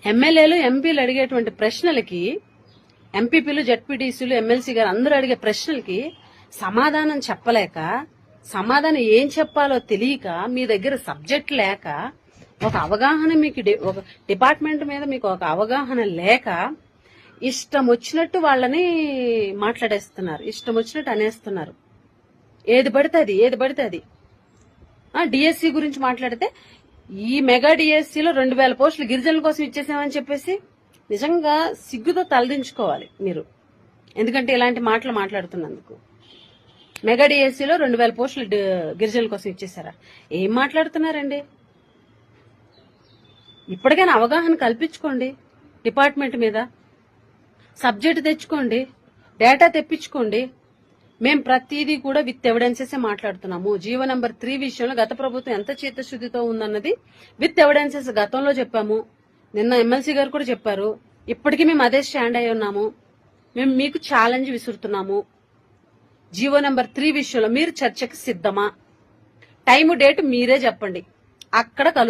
ఎమ్మెల్యేలు ఎంపీలు అడిగేటువంటి ప్రశ్నలకి, ఎంపీపీలు జడ్పీటీసీలు ఎమ్మెల్సీ గారు అందరూ అడిగే ప్రశ్నలకి సమాధానం చెప్పలేక, సమాధానం ఏం చెప్పాలో తెలియక, మీ దగ్గర సబ్జెక్ట్ లేక, ఒక అవగాహన మీకు ఒక డిపార్ట్మెంట్ మీద మీకు ఒక అవగాహన లేక ఇష్టం వచ్చినట్టు వాళ్ళని మాట్లాడేస్తున్నారు, ఇష్టం వచ్చినట్టు అనేస్తున్నారు. ఏది పడితే అది డిఎస్సి గురించి మాట్లాడితే ఈ మెగా డిఎస్సిలో 2000 పోస్టులు గిరిజనుల కోసం ఇచ్చేసామని చెప్పేసి నిజంగా సిగ్గుతో తలదించుకోవాలి మీరు. ఎందుకంటే ఇలాంటి మాటలు మాట్లాడుతున్నందుకు. మెగా డిఎస్సిలో 2000 పోస్టులు గిరిజనుల కోసం ఇచ్చేసారా? ఏం మాట్లాడుతున్నారండి? ఇప్పటికైనా అవగాహన కల్పించుకోండి డిపార్ట్మెంట్ మీద, సబ్జెక్ట్ తెచ్చుకోండి, డేటా తెప్పించుకోండి. మేం ప్రతిదీ కూడా విత్ ఎవిడెన్సెస్ మాట్లాడుతున్నాము. జీవో నెంబర్ 3 విషయంలో గత ప్రభుత్వం ఎంత చిత్తశుద్ధితో ఉందన్నది విత్ ఎవిడెన్సెస్ గతంలో చెప్పాము. నిన్న ఎమ్మెల్సీ గారు కూడా చెప్పారు. ఇప్పటికీ మేము అదే స్టాండ్ అయి ఉన్నాము. మేము మీకు ఛాలెంజ్ విసురుతున్నాము. జీవో నెంబర్ 3 విషయంలో మీరు చర్చకు సిద్ధమా? టైము డేట్ మీరే చెప్పండి, అక్కడ కలుద్దాం.